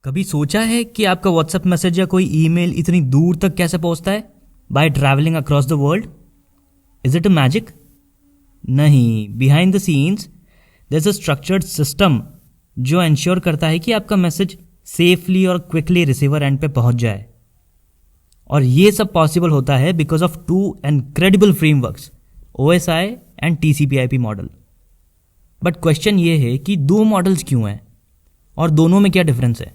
कभी सोचा है कि आपका व्हाट्सएप मैसेज या कोई ईमेल इतनी दूर तक कैसे पहुंचता है by travelling across the world? Is it a magic? नहीं, behind the scenes there is a structured system जो इंश्योर करता है कि आपका मैसेज सेफली और क्विकली रिसीवर एंड पे पहुंच जाए। और ये सब पॉसिबल होता है because of two incredible frameworks, OSI and TCP/IP model. But question ये है कि दो मॉडल्स क्यों हैं और दोनों में क्या डिफरेंस है?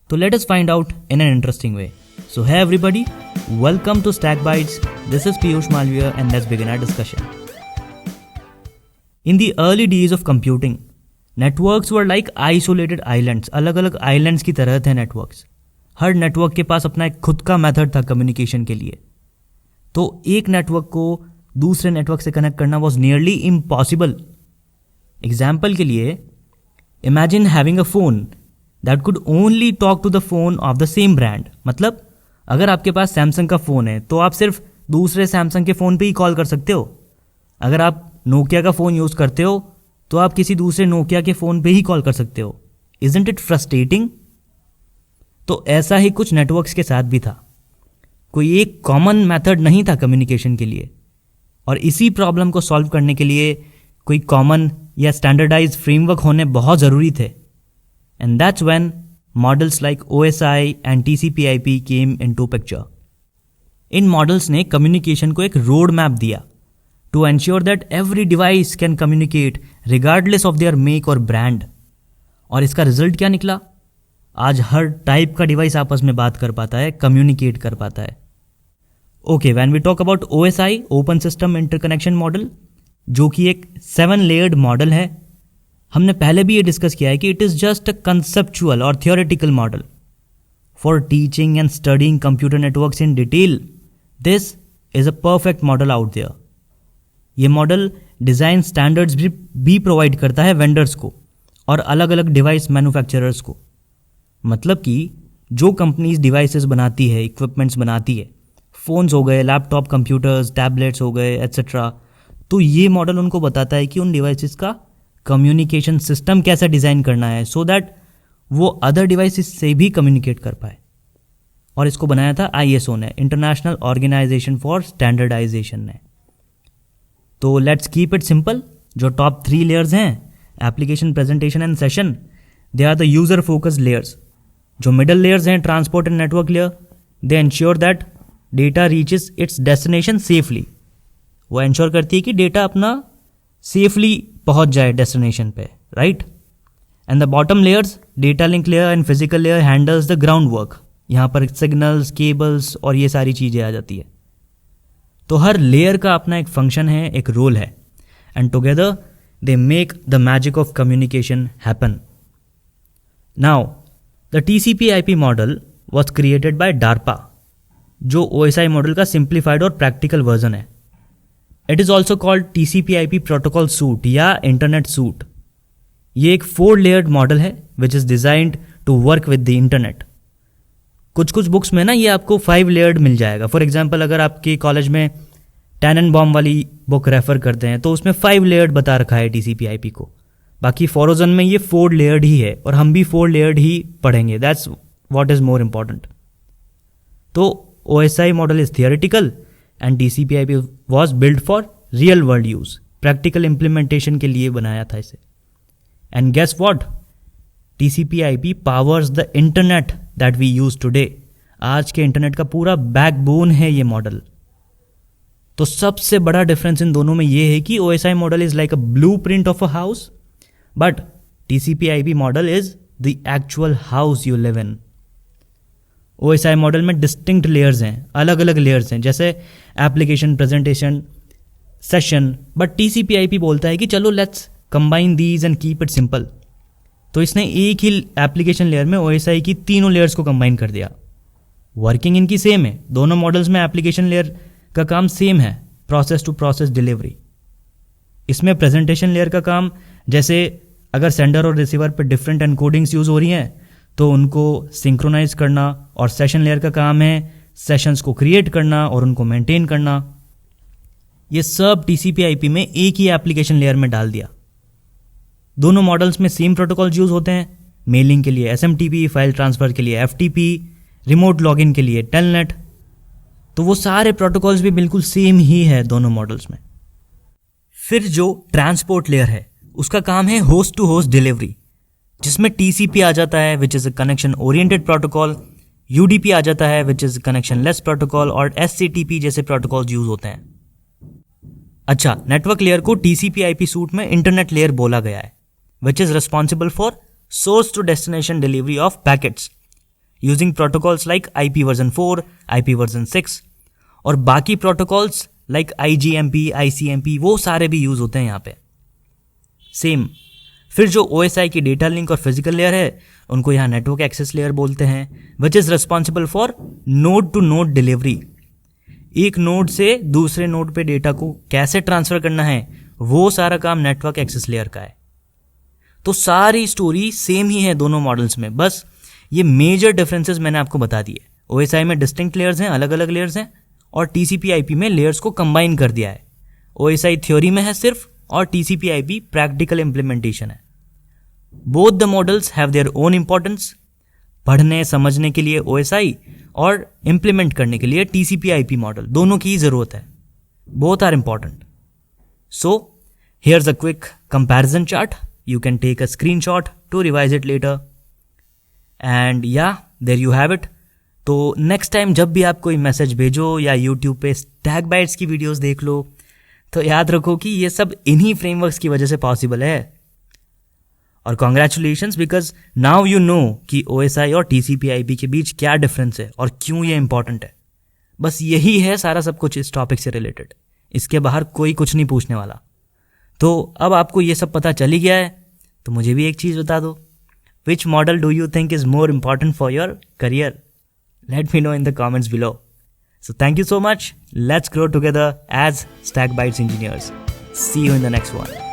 तो let us find out in an interesting way. So hey everybody, welcome to Stack Bytes. This is Piyush Malviya and let's begin our discussion. In the early days of computing, networks were like isolated islands. अलग अलग islands की तरह थे networks. हर network के पास अपना एक खुद का मेथड था कम्युनिकेशन के लिए। तो एक नेटवर्क को दूसरे नेटवर्क से कनेक्ट करना वॉज नियरली इम्पॉसिबल। एग्जाम्पल के लिए, imagine having a phone that could only talk to the phone of the same brand. मतलब अगर आपके पास सैमसंग का फ़ोन है तो आप सिर्फ दूसरे सैमसंग के फ़ोन पे ही कॉल कर सकते हो। अगर आप नोकिया का फ़ोन यूज़ करते हो तो आप किसी दूसरे नोकिया के फ़ोन पे ही कॉल कर सकते हो। Isn't it frustrating? तो ऐसा ही कुछ नेटवर्क्स के साथ भी था। कोई एक कॉमन मेथड नहीं था कम्युनिकेशन के लिए, और इसी प्रॉब्लम को सॉल्व करने के लिए कोई कॉमन या स्टैंडर्डाइज फ्रेमवर्क होने बहुत ज़रूरी थे। And that's when models like OSI and TCP/IP came into picture. इन मॉडल्स ने कम्युनिकेशन को एक रोड मैप दिया to ensure that every device can communicate regardless of their make और ब्रांड। और इसका रिजल्ट क्या निकला? आज हर टाइप का डिवाइस आपस में बात कर पाता है, कम्युनिकेट कर पाता है। Okay, when we talk about OSI, open system interconnection model, जो कि एक 7 लेयर्ड मॉडल है, हमने पहले भी ये डिस्कस किया है कि it is just a conceptual और theoretical model for teaching and studying computer networks in detail. This is a perfect model out there. ये मॉडल डिज़ाइन स्टैंडर्ड्स भी प्रोवाइड करता है वेंडर्स को और अलग अलग डिवाइस मैन्युफैक्चरर्स को। मतलब कि जो कंपनीज डिवाइसेस बनाती है, इक्विपमेंट्स बनाती है, फ़ोन्स हो गए, लैपटॉप, कंप्यूटर्स, टैबलेट्स हो गए, एट्सेट्रा, तो ये मॉडल उनको बताता है कि उन डिवाइसेस का कम्युनिकेशन सिस्टम कैसे डिज़ाइन करना है सो दैट वो अदर डिवाइसेस से भी कम्युनिकेट कर पाए। और इसको बनाया था ISO ने, इंटरनेशनल ऑर्गेनाइजेशन फॉर स्टैंडर्डाइजेशन ने। तो लेट्स कीप इट सिंपल। जो टॉप 3 लेयर्स हैं, application, presentation and session, they are the user focused layers. जो मिडल लेयर्स हैं, transport and network layer, they ensure that data reaches its destination safely. वो ensure करती है कि data अपना safely पहुंच जाए डेस्टिनेशन पे, right? And the bottom layers, data link layer and physical layer, handles the ground work. यहाँ पर सिग्नल्स, केबल्स और ये सारी चीज़ें आ जाती है। तो हर लेयर का अपना एक फंक्शन है, एक रोल है, and together they make the magic of communication happen. Now the TCP/IP model was created by DARPA, जो OSI मॉडल का सिंप्लीफाइड और प्रैक्टिकल वर्जन है। It is also called TCP/IP protocol suite या internet suite. ये एक 4 layered model है which is designed to work with the internet. कुछ books में ना ये आपको 5 लेयर्ड मिल जाएगा। फॉर एग्जांपल, अगर आपके कॉलेज में टैननबाउम वाली बुक रेफर करते हैं तो उसमें 5 लेयर्ड बता रखा है TCP/IP को। बाकी फोरोजन में ये 4 लेयर्ड ही है, और हम भी 4 लेयर्ड ही पढ़ेंगे। That's what is more important. तो OSI model is theoretical and TCP/IP was build for real world use, practical implementation के लिए बनाया था इसे। And guess what? TCP/IP powers the internet that we use today. आज के इंटरनेट का पूरा बैकबोन है ये मॉडल। तो सबसे बड़ा डिफरेंस इन दोनों में ये है कि OSI model is like a blueprint of a house, but TCP/IP model is the actual house you live in. OSI model में डिस्टिंक्ट लेयर्स हैं, अलग अलग लेयर्स हैं, जैसे application, presentation, session. But TCP/IP बोलता है कि चलो let's combine these and keep it simple. तो इसने एक ही एप्लीकेशन लेयर में OSI की तीनों लेयर्स को कंबाइन कर दिया। वर्किंग इनकी सेम है, दोनों मॉडल्स में एप्लीकेशन लेयर का काम सेम है, प्रोसेस टू प्रोसेस डिलीवरी। इसमें प्रेजेंटेशन लेयर का काम, जैसे अगर सेंडर और रिसीवर पर डिफरेंट एनकोडिंग्स यूज़ हो रही हैं तो उनको सिंक्रोनाइज करना, और सेशन लेयर का काम है सेशंस को क्रिएट करना और उनको मेंटेन करना। ये सब TCP/IP में एक ही एप्लीकेशन लेयर में डाल दिया। दोनों मॉडल्स में सेम प्रोटोकॉल्स यूज होते हैं, मेलिंग के लिए SMTP, फाइल ट्रांसफ़र के लिए FTP, रिमोट लॉगिन के लिए टेलनेट। तो वो सारे प्रोटोकॉल्स भी बिल्कुल सेम ही है दोनों मॉडल्स में। फिर जो ट्रांसपोर्ट लेयर है उसका काम है होस्ट टू होस्ट डिलीवरी, जिसमें TCP आ जाता है which is a connection oriented protocol, UDP आ जाता है which is connection less protocol, और SCTP जैसे प्रोटोकॉल्स यूज होते हैं। अच्छा, नेटवर्क लेयर को TCP/IP सूट में इंटरनेट लेयर बोला गया है which is responsible for source to destination delivery of packets using protocols like IP version 4, IP version 6, और बाकी प्रोटोकॉल्स लाइक IGMP, ICMP वो सारे भी यूज होते हैं यहाँ पे सेम। फिर जो OSI की डेटा लिंक और फिजिकल लेयर है उनको यहाँ नेटवर्क एक्सेस लेयर बोलते हैं which is responsible for node to node delivery. एक नोड से दूसरे नोड पे डेटा को कैसे ट्रांसफ़र करना है वो सारा काम नेटवर्क एक्सेस लेयर का है। तो सारी स्टोरी सेम ही है दोनों मॉडल्स में, बस ये मेजर डिफरेंसेस मैंने आपको बता दिए। OSI में डिस्टिंक्ट लेयर्स हैं, अलग अलग लेयर्स हैं, और TCP/IP में लेयर्स को कंबाइन कर दिया है। OSI थ्योरी में है सिर्फ, और TCP/IP प्रैक्टिकल इम्प्लीमेंटेशन है। Both the models have their own importance. पढ़ने समझने के लिए OSI और इम्प्लीमेंट करने के लिए TCP/IP मॉडल, दोनों की ज़रूरत है। Both are important. So here's a quick comparison chart, you can take a screenshot to revise it later, and yeah there you have it. तो नेक्स्ट टाइम जब भी आप कोई मैसेज भेजो या यूट्यूब पे स्टैक बाइट्स की वीडियोस देख लो, तो याद रखो कि ये सब इन्हीं फ्रेमवर्क्स की वजह से पॉसिबल है। और congratulations, because now you know कि OSI और TCP/IP के बीच क्या डिफरेंस है और क्यों ये इंपॉर्टेंट है। बस यही है सारा सब कुछ इस टॉपिक से रिलेटेड, इसके बाहर कोई कुछ नहीं पूछने वाला। तो अब आपको ये सब पता चल ही गया है, तो मुझे भी एक चीज़ बता दो, which model do you think is more important for your career? Let me know in the comments below. So thank you so much. Let's grow together as Stack Bytes engineers. See you in the next one.